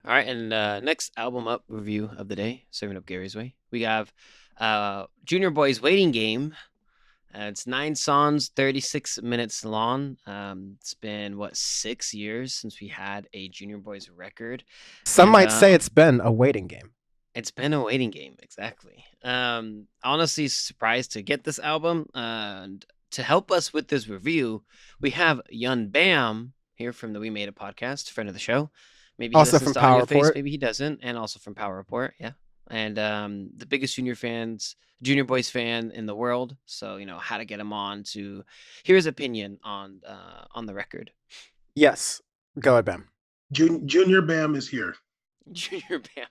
All right, and next album up review of the day, serving up Gary's way. We have Junior Boy's Waiting Game. It's 9 songs, 36 minutes long. It's been what 6 years since we had a Junior Boys record, Some and might say it's been a waiting game. it's been a waiting game. Exactly. Honestly, surprised to get this album. And to help us with this review, we have Yun Bam here from the We Made It podcast, friend of the show. Maybe he Also listens from to Power Audioface, Report. maybe he doesn't, and also from Power Report, yeah. And the biggest Junior Boys fan in the world. So how to get him on to hear his opinion on the record. Yes. Go ahead, Bam. Junior Bam is here. Junior Bam.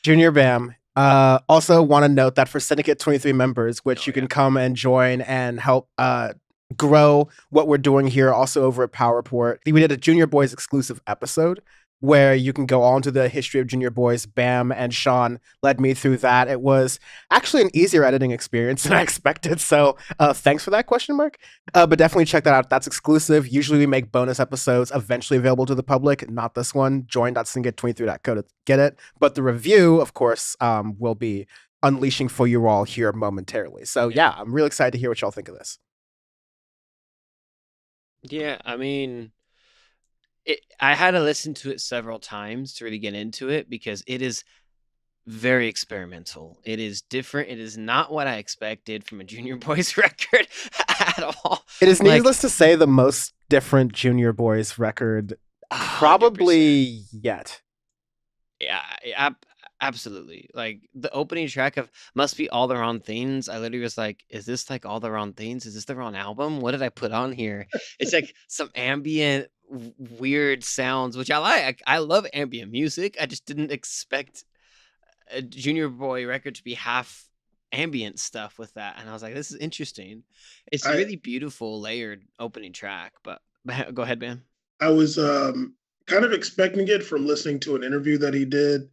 Junior Bam. Also want to note that for Syndicate 23 members, which you can come and join and help grow what we're doing here also over at Power Report. We did a Junior Boys exclusive episode where you can go on to the history of Junior Boys. Bam and Sean led me through that. It was actually an easier editing experience than I expected. So thanks for that question mark. But definitely check that out. That's exclusive. Usually we make bonus episodes eventually available to the public. Not this one. Join.syndicate23.co to get it. But the review, of course, will be unleashing for you all here momentarily. So yeah, I'm really excited to hear what y'all think of this. Yeah, I mean, I had to listen to it several times to really get into it because it is very experimental. It is different. It is not what I expected from a Junior Boys record at all. It is Like needless to say the most different Junior Boys record 100%. probably yet. Yeah, absolutely. Like the opening track of "Must Be All the Wrong Things." I literally was like, "Is this like all the wrong things? Is this the wrong album? What did I put on here?" It's like some ambient, weird sounds, which I like. I love ambient music. I just didn't expect a Junior Boy record to be half ambient stuff with that, and I was like, "This is interesting." It's a I really beautiful, layered opening track. But go ahead, man. I was kind of expecting it from listening to an interview that he did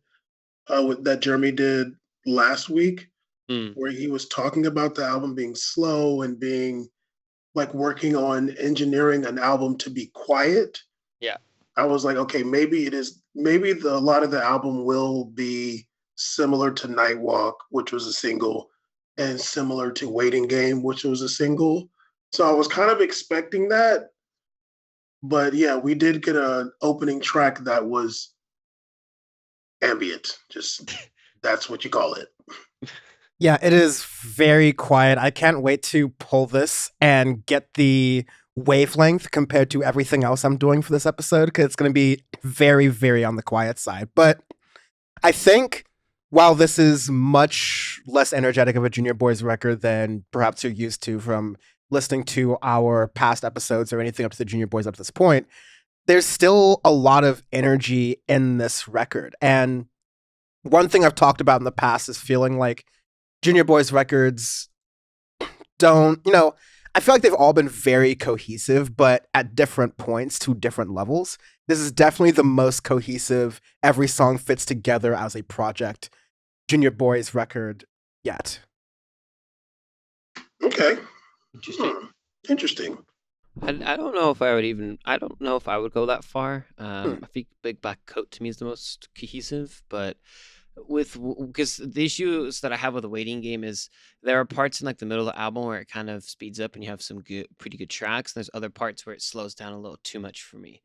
that Jeremy did last week, Mm, where he was talking about the album being slow and being like working on engineering an album to be quiet. yeah. I was like, okay, maybe it is. Maybe a lot of the album will be similar to Nightwalk, which was a single, and similar to Waiting Game, which was a single. So I was kind of expecting that, but yeah, we did get an opening track that was ambient. Just that's what you call it. Yeah, it is very quiet. I can't wait to pull this and get the wavelength compared to everything else I'm doing for this episode because it's going to be very, very on the quiet side. But I think while this is much less energetic of a Junior Boys record than perhaps you're used to from listening to our past episodes or anything up to the Junior Boys up to this point, there's still a lot of energy in this record. And one thing I've talked about in the past is feeling like Junior Boys records don't, I feel like they've all been very cohesive, but at different points to different levels. This is definitely the most cohesive. Every song fits together as a project Junior Boys record yet. Okay. Interesting. Interesting. I don't know if I would even. I don't know if I would go that far. Hmm. I think Big Black Coat to me is the most cohesive, but because the issues that I have with the waiting game is there are parts in like the middle of the album where it kind of speeds up and you have some pretty good tracks. And there's other parts where it slows down a little too much for me.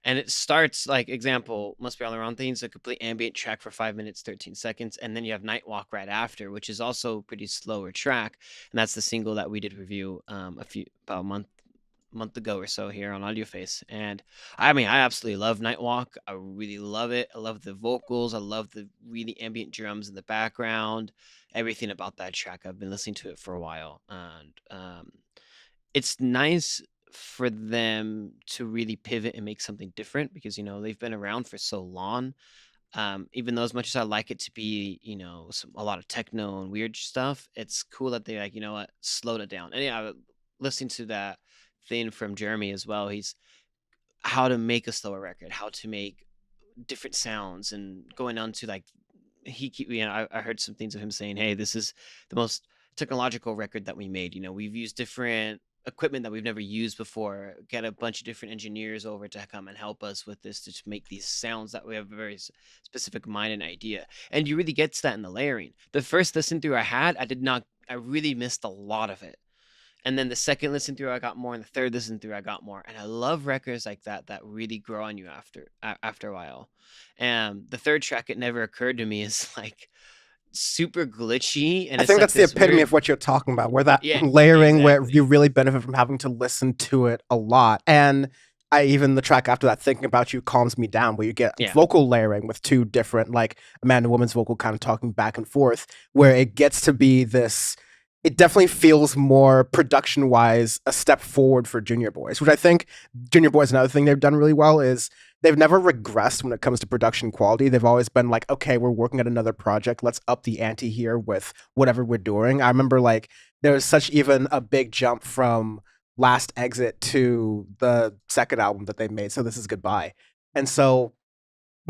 And it starts like example, Must Be All Around Things, a complete ambient track for 5 minutes, 13 seconds. And then you have Nightwalk right after, which is also a pretty slower track. And that's the single that we did review about a month ago or so here on Audioface. And I mean, I absolutely love Nightwalk. I really love it. I love the vocals. I love the really ambient drums in the background. Everything about that track. I've been listening to it for a while. And it's nice for them to really pivot and make something different because, they've been around for so long. Even though as much as I like it to be, a lot of techno and weird stuff, it's cool that they like, slowed it down. And yeah, listening to that thing from Jeremy as well. He's how to make a slower record, how to make different sounds, and going on to like I heard some things of him saying, "Hey, this is the most technological record that we made. We've used different equipment that we've never used before, get a bunch of different engineers over to come and help us with this to make these sounds that we have a very specific mind and idea. And you really get to that in the layering. The first listen through I had, I did not, I really missed a lot of it. And then the second listen through I got more, and the third listen through I got more. And I love records like that that really grow on you after a while. And the third track, it never occurred to me, is like super glitchy, and I it's think like that's the this epitome weird. of what you're talking about, where that Yeah, layering, where you exactly. really benefit from having to listen to it a lot. And even the track after that, Thinking About You, calms me down, where you get Yeah. vocal layering with two different, like a man and woman's vocal kind of talking back and forth, where it gets to be this. It definitely feels more production wise a step forward for Junior Boys, which I think Junior Boys, another thing they've done really well is they've never regressed when it comes to production quality. They've always been like, okay, we're working at another project. Let's up the ante here with whatever we're doing. I remember like there was such even a big jump from Last Exit to the second album that they made. So This Is Goodbye. And so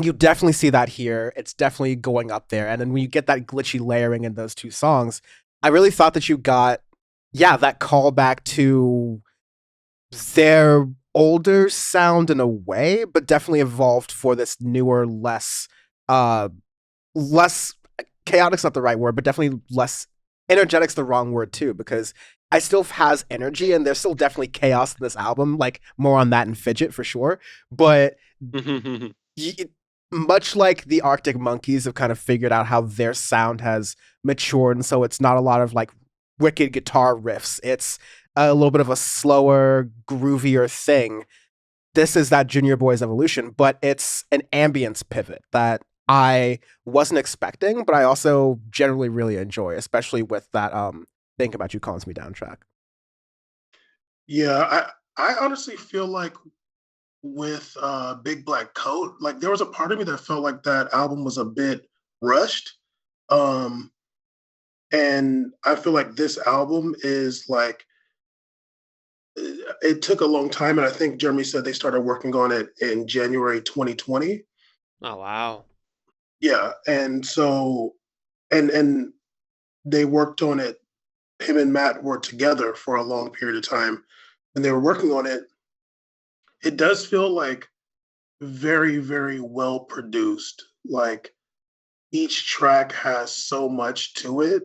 you definitely see that here. It's definitely going up there. And then when you get that glitchy layering in those two songs, I really thought that you got, yeah, that callback to their older sound in a way, but definitely evolved for this newer, uh less chaotic's not the right word, but definitely less energetic's the wrong word too, because I still has energy and there's still definitely chaos in this album, like more on that and Fidget for sure. But y- much like the Arctic Monkeys have kind of figured out how their sound has matured, and so it's not a lot of like wicked guitar riffs. It's a little bit of a slower, groovier thing. This is that Junior Boy's evolution, but it's an ambience pivot that I wasn't expecting, but I also generally really enjoy, especially with that Think About You Calms Me Down track. Yeah, I honestly feel like with Big Black Coat, like there was a part of me that felt like that album was a bit rushed. Um, and I feel like this album is like it took a long time, and I think Jeremy said they started working on it in January 2020. Oh wow. Yeah, and so and they worked on it. Him and Matt were together for a long period of time, and they were working on it. It does feel like very, very well produced. Like each track has so much to it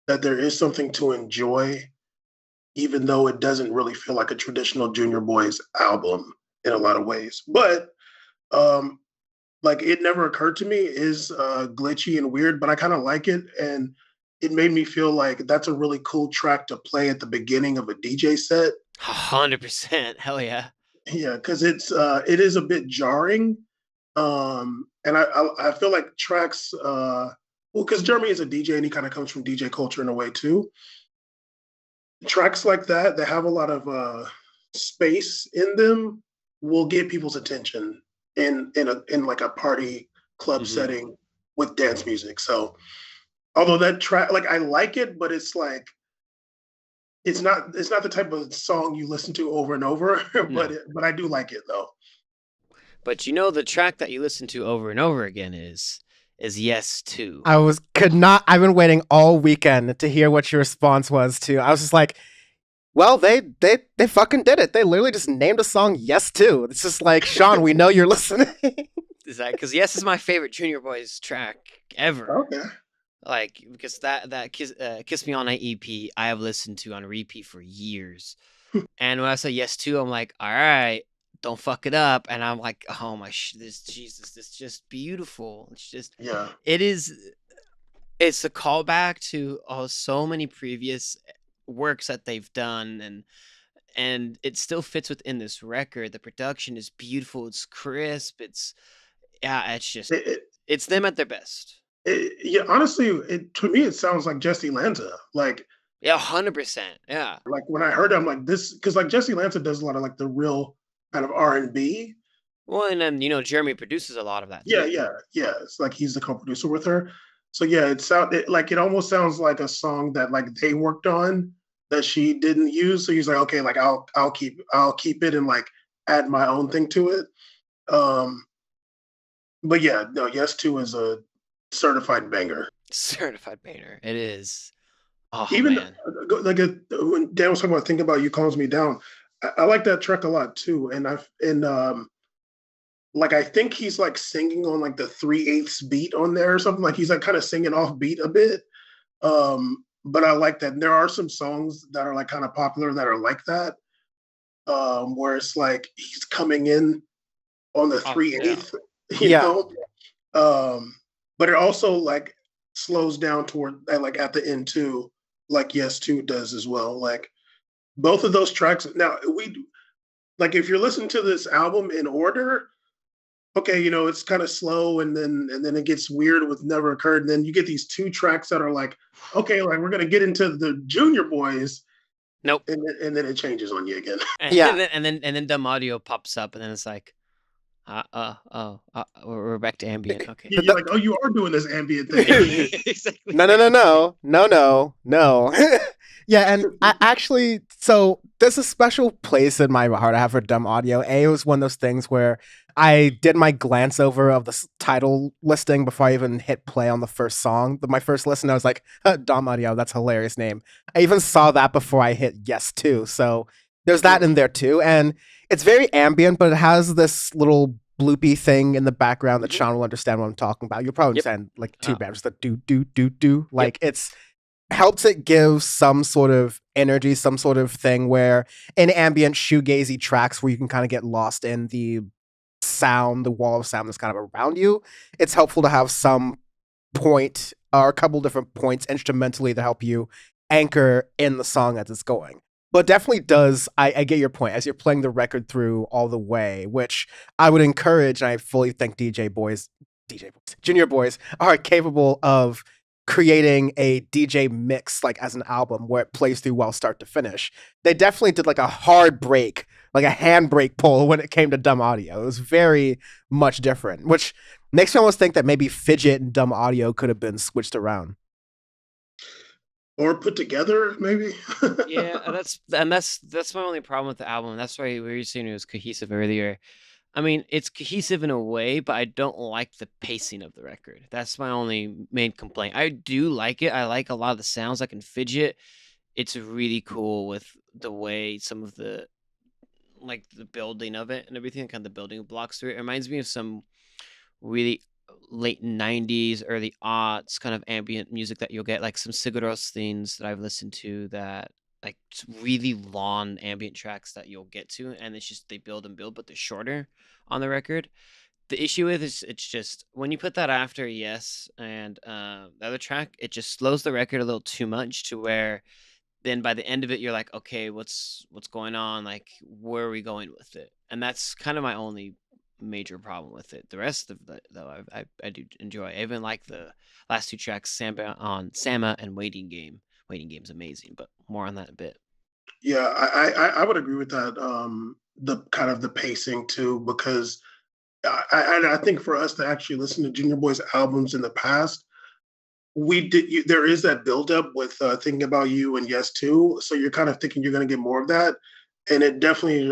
that there is something to enjoy, even though it doesn't really feel like a traditional Junior Boys album in a lot of ways. But um, like it never occurred to me is glitchy and weird, but I kind of like it, and it made me feel like that's a really cool track to play at the beginning of a DJ set. 100%. Hell yeah. Yeah, because it is a bit jarring, and I feel like tracks. Well, because Jeremy is a DJ and he kind of comes from DJ culture in a way too. Tracks like that have a lot of space in them will get people's attention in like a party club Hmm. setting with dance music. So although that track, like I like it, but it's like it's not the type of song you listen to over and over. No. But I do like it though. But you know the track that you listen to over and over again is Yes too. I've been waiting all weekend to hear what your response was to. I was just like, well, they fucking did it. They literally just named a song Yes to. It's just like, Sean, we know you're listening. Is that because Yes is my favorite Junior Boys track ever. Okay. Like because that Kiss Me All Night EP I have listened to on repeat for years. And when I say Yes too, I'm like, all right, don't fuck it up. And I'm like, oh my this Jesus, this is just beautiful. It's just Yeah. it is it's a callback to so many previous works that they've done, and it still fits within this record. The production is beautiful, it's crisp, it's yeah, it's just It, it, it's them at their best. yeah, honestly, to me it sounds like Jesse Lanta. Yeah, 100%. Yeah. Like when I heard it, I'm like this because like Jesse Lanta does a lot of like the real kind of R&B. Well, and then Jeremy produces a lot of that Yeah, too. yeah, yeah. It's like he's the co-producer with her. So yeah, like it almost sounds like a song that like they worked on that she didn't use. So he's like, okay, like I'll keep it and like add my own thing to it. Um, but yeah, no, Yes Two is a certified banger. Certified painter. It is. Oh Even man. when Dan was talking about thinking about you calms me down. I like that track a lot too, and like I think he's like singing on like the 3/8 beat on there or something. Like he's like kind of singing off beat a bit. But I like that. And there are some songs that are like kind of popular that are like that, where it's like he's coming in on the Oh, three yeah. eighth, you Yeah. know. Um, but it also like slows down toward like at the end too, like Yes Two does as well. Like both of those tracks. Now we like if you're listening to this album in order, okay, it's kind of slow and then it gets weird with Never Occurred. And then you get these two tracks that are like, okay, like we're gonna get into the Junior Boys, Nope. and then it changes on you again. And Yeah. then dumb audio pops up, and then it's like, we're back to ambient. Okay. You're like, oh, you are doing this ambient thing. Exactly. No, no, no, no, no, no, no. Yeah, and actually, so there's a special place in my heart I have for dumb audio. A, it was one of those things where I did my glance over of the title listing before I even hit play on the first song. My first listen, I was like, dumb audio, that's a hilarious name. I even saw that before I hit yes too. So there's that in there too, and it's very ambient, but it has this little bloopy thing in the background that Sean will understand what I'm talking about. You'll probably Yep. understand like Oh. bad, just the do. Like it's helps it give some sort of energy, some sort of thing where in ambient shoegazy tracks where you can kind of get lost in the sound, the wall of sound that's kind of around you. It's helpful to have some point or a couple different points instrumentally to help you anchor in the song as it's going. But definitely does, I get your point, as you're playing the record through all the way, which I would encourage, and I fully think Junior Boys are capable of creating a DJ mix like as an album where it plays through well start to finish. They definitely did like a hard break, like a handbrake pull when it came to dumb audio. It was very much different, which makes me almost think that maybe Fidget and dumb audio could have been switched around. Or put together, maybe. Yeah, that's my only problem with the album. That's why we were saying it was cohesive earlier. I mean, it's cohesive in a way, but I don't like the pacing of the record. That's my only main complaint. I do like it. I like a lot of the sounds. I can fidget. It's really cool with the way some of the like the building of it and everything, kind of the building blocks through it. It reminds me of some really late 90s, early aughts kind of ambient music that you'll get, like some Sigaros things that I've listened to that like really long ambient tracks that you'll get to, and it's just they build and build, but they're shorter on the record. The issue with is it's just when you put that after Yes and the other track, it just slows the record a little too much to where then by the end of it you're like, okay, what's going on, like where are we going with it? And that's kind of my only major problem with it. The rest of the though I do enjoy. I even like the last two tracks, Sama and Waiting Game. Waiting Game's amazing, but more on that in a bit. Yeah, I would agree with that. The kind of the pacing too, because I think for us to actually listen to Junior Boy's albums in the past, there is that buildup with Thinking About You and Yes Too, so you're kind of thinking you're going to get more of that, and it definitely,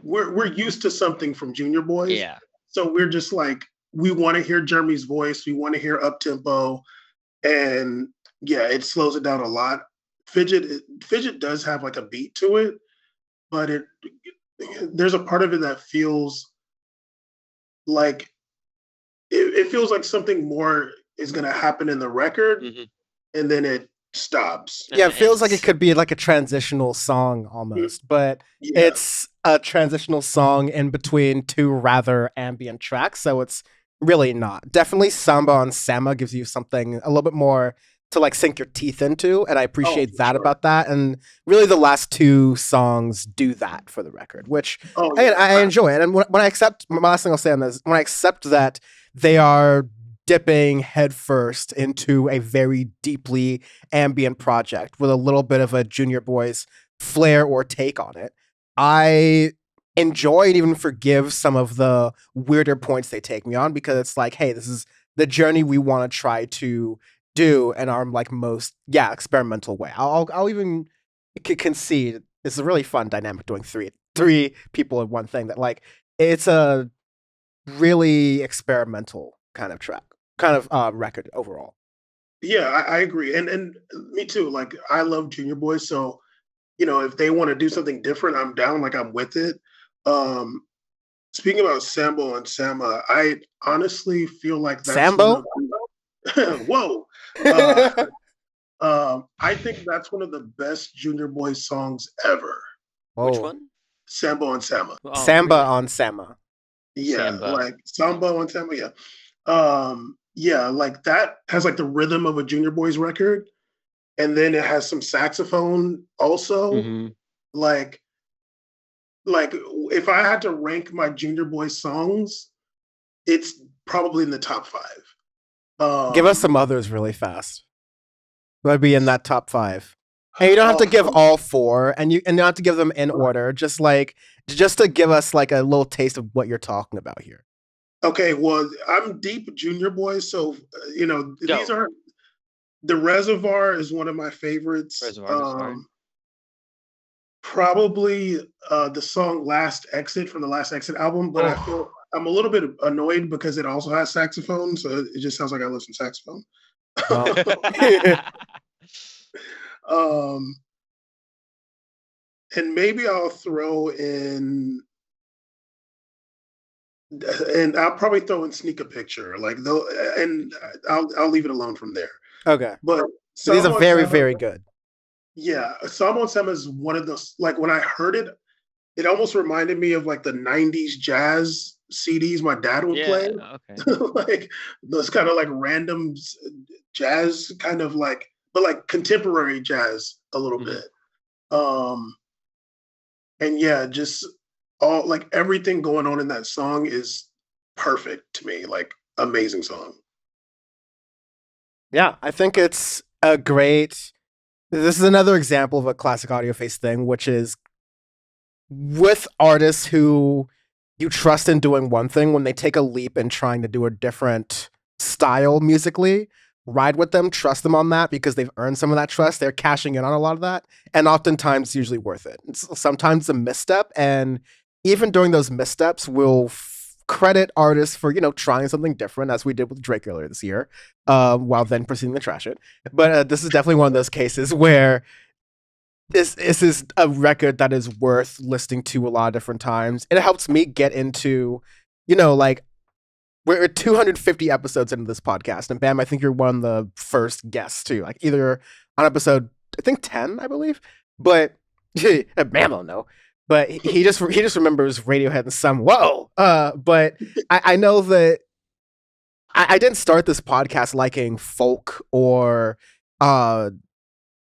we're used to something from Junior Boys, Yeah. so we're just like we want to hear Jeremy's voice, we want to hear up tempo, and yeah, it slows it down a lot. Fidget does have like a beat to it, but there's a part of it that feels like it feels like something more is going to happen in the record, Mm-hmm. and then it stops. Yeah, it feels like it could be like a transitional song almost, but Yeah. it's a transitional song in between two rather ambient tracks, so it's really not. Definitely Samba on Sama gives you something a little bit more to like sink your teeth into, and I appreciate that sure. about that. And really the last two songs do that for the record, which Yeah. I enjoy it. And when I accept, my last thing I'll say on this, when I accept that they are dipping headfirst into a very deeply ambient project with a little bit of a Junior Boys flair or take on it, I enjoy and even forgive some of the weirder points they take me on, because it's like, hey, this is the journey we want to try to do in our like most experimental way. I'll even concede it's a really fun dynamic doing three people in one thing, that like it's a really experimental kind of track, kind of record overall. Yeah, I agree, and me too. Like I love Junior Boys, so if they want to do something different, I'm down. Like I'm with it. Um, Speaking about Sambo and Sama, I honestly feel like that's one Sambo? of whoa. Uh, I think that's one of the best Junior Boys songs ever. Which Whoa. one? Sambo and Sama. Oh, Samba really? on Sama. Yeah, Samba. like Sambo and Sama. Yeah. Yeah, like that has like the rhythm of a Junior Boys record, and then it has some saxophone also. Mm-hmm. Like, like if I had to rank my Junior Boys songs, it's probably in the top five. Give us Um, some others really fast. That'd be in that top 5. And you don't have to give oh, all 4, and you don't have to give them in order. Just to give us like a little taste of what you're talking about here. okay. Well, I'm deep Junior Boys, so these Go. are the Reservoir is one of my favorites. Reservoirs is hard. Probably the song Last Exit from the Last Exit album, but I Oh. feel I'm a little bit annoyed because it also has saxophone, so it just sounds like I listen to saxophone. Well, um, and maybe I'll throw in, and I'll probably throw in Sneak a Picture, like though, and I'll leave it alone from there. okay. But But these are Samo very, Sama, very good. yeah, Samo Sama is one of those. Like when I heard it, it almost reminded me of like the '90s jazz CDs my dad would Yeah. play, Okay. like those kind of like random jazz, kind of like, but like contemporary jazz a little Mm-hmm. bit. Um, and yeah, just all like everything going on in that song is perfect to me. Like amazing song. Yeah, I think it's a great. This is another example of a classic Audioface thing, which is with artists who you trust in doing one thing, when they take a leap in trying to do a different style musically, ride with them, trust them on that because they've earned some of that trust. They're cashing in on a lot of that, and oftentimes it's usually worth it. It's sometimes a misstep, and even during those missteps, we'll credit artists for trying something different, as we did with Drake earlier this year, while then proceeding to trash it. But this is definitely one of those cases where this is a record that is worth listening to a lot of different times. It helps me get into, like we're 250 episodes into this podcast, and Bam, I think you're one of the first guests too. Like either on episode, I think 10, I believe, but Bam don't know. But he just remembers Radiohead and some whoa. But I know that I didn't start this podcast liking folk or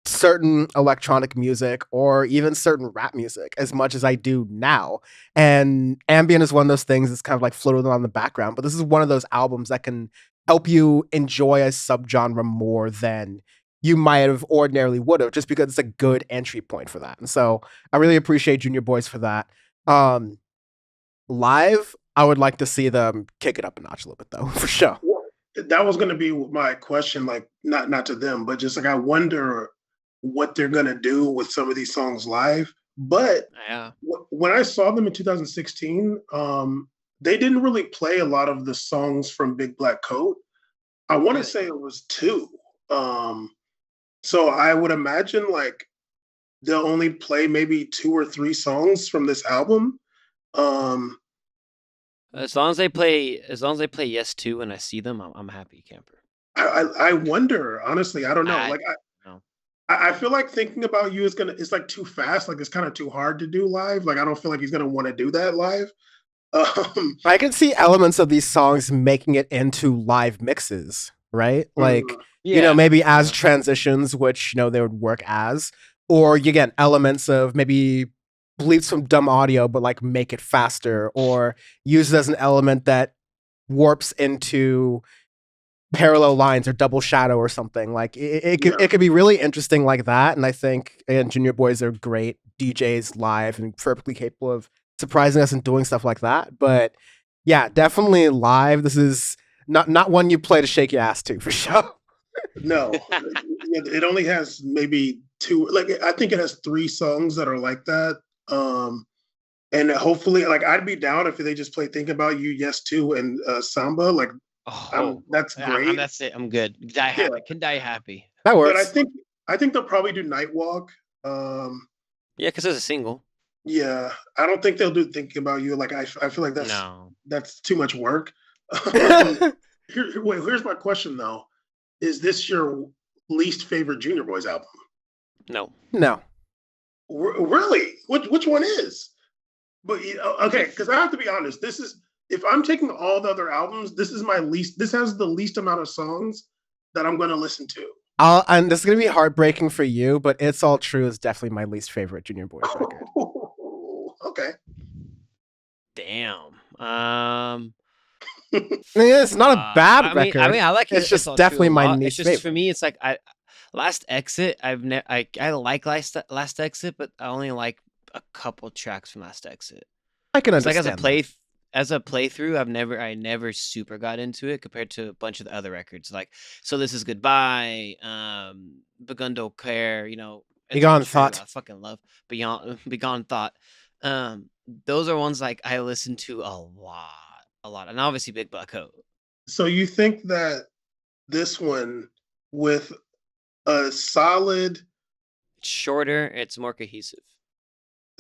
certain electronic music or even certain rap music as much as I do now. And ambient is one of those things that's kind of like floating on the background, but this is one of those albums that can help you enjoy a subgenre more than you might have ordinarily would have, just because it's a good entry point for that. And so I really appreciate Junior Boys for that. Um Live, I would like to see them kick it up a notch a little bit though, for sure. That was going to be my question, like not to them, but just like I wonder what they're going to do with some of these songs live. But Yeah. when I saw them in 2016, they didn't really play a lot of the songs from Big Black Coat. I want to Really. say it was two. Um, so I would imagine like they'll only play maybe two or three songs from this album. Um, As long as they play Yes 2 and I see them, I'm happy camper. I wonder, honestly, I don't know. I Like no. I feel like thinking about you is it's like too fast. Like it's kind of too hard to do live. Like I don't feel like he's gonna want to do that live. Um, I can see elements of these songs making it into live mixes, right? Like, mm, Yeah. maybe as Yeah. transitions, which, they would work as, or you get elements of maybe bleeps from dumb audio, but like make it faster, or use it as an element that warps into parallel lines or double shadow or something. Like yeah, it could be really interesting like that. And I think Junior Boys are great DJs live and perfectly capable of surprising us and doing stuff like that. But yeah, definitely live. This is not one you play to shake your ass to, for sure. no, it only has maybe two. Like I think it has three songs that are like that. And hopefully, like I'd be down if they just play "Think About You," Yes Too, and Samba. Like Oh, That's great. that's it. I'm good. Die Yeah, happy. Can die happy. That but works. I think they'll probably do Nightwalk. Um, Yeah, because it's a single. yeah, I don't think they'll do Thinking About You. Like I feel like No, that's too much work. Here's my question though: is this your least favorite Junior Boys album? no. No. Really? Which one is? But okay, because I have to be honest. This is if I'm taking all the other albums, this is my least. This has the least amount of songs that I'm going to listen to. And this is gonna be heartbreaking for you, but It's All True is definitely my least favorite Junior Boys record. Okay. Damn. It's not a bad record. I like It's it. It's just all true a definitely my lot. It's least just for favorite. me. It's like Last Exit. I like Last Exit, but I only like a couple tracks from Last Exit. I can It's like understand that. as a playthrough, I never super got into it compared to a bunch of the other records. Like So This Is Goodbye, Begun Don't Care. You know, It's All Begone True. Thought. I fucking love Begone Thought. Those are ones like I listen to a lot, and obviously Big Black Coat. So you think that this one with a solid It's shorter. It's more cohesive.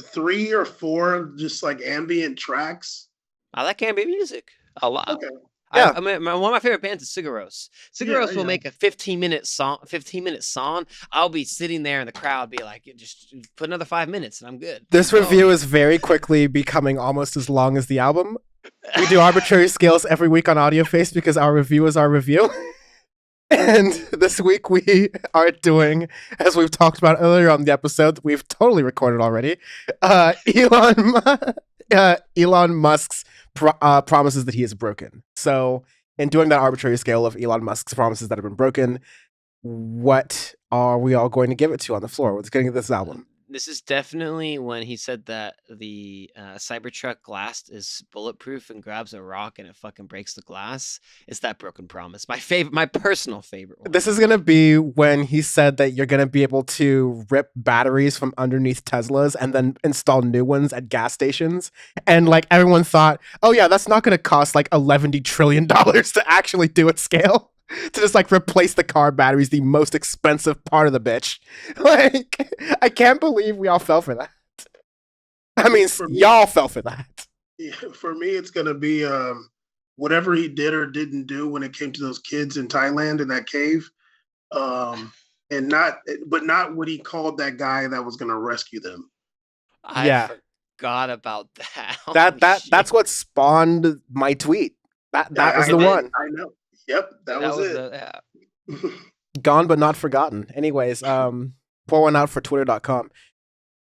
3 or 4 just like ambient tracks? I like ambient music a lot. Okay. Yeah. I mean, one of my favorite bands is Sigaros. Sigaros will Yeah. make a 15-minute song. 15-minute song. I'll be sitting there in the crowd, be like, just put another 5 minutes, and I'm good. This review is very quickly becoming almost as long as the album. We do arbitrary scales every week on Audioface because our review is our review. And this week we are doing, as we've talked about earlier on the episode, we've totally recorded already, Elon Musk's promises that he is broken. So in doing that arbitrary scale of Elon Musk's promises that have been broken, what are we all going to give it to on the floor? What's getting this album? This is definitely when he said that the Cybertruck glass is bulletproof and grabs a rock and it fucking breaks the glass. It's that broken promise. My personal favorite one. This is going to be when he said that you're going to be able to rip batteries from underneath Teslas and then install new ones at gas stations. And like everyone thought, oh yeah, that's not going to cost like $11 trillion to actually do at scale. To just like replace the car batteries, the most expensive part of the bitch. Like, I can't believe we all fell for that. I mean, y'all fell for that. Yeah, for me, it's gonna be whatever he did or didn't do when it came to those kids in Thailand in that cave, and not what he called that guy that was gonna rescue them. I forgot about that. That's what spawned my tweet. That was the one. I know. Yep, that was it. Gone but not forgotten. Anyways, pour one out for twitter.com.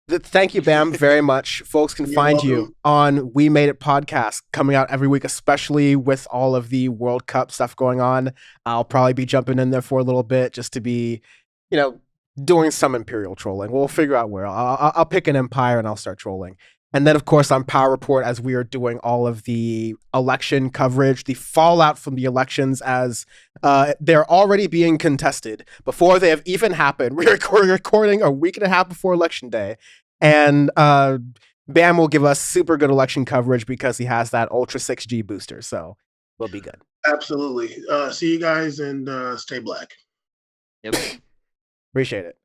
Thank you, Bam, very much. Folks can find you on We Made It podcast, coming out every week, especially with all of the World Cup stuff going on. I'll probably be jumping in there for a little bit just to be, doing some Imperial trolling. We'll figure out where. I'll pick an Empire and I'll start trolling. And then, of course, on Power Report, as we are doing all of the election coverage, the fallout from the elections as they're already being contested before they have even happened. We're recording a week and a half before Election Day. And Bam will give us super good election coverage because he has that Ultra 6G booster. So we'll be good. Absolutely. See you guys and stay black. Yep. Appreciate it.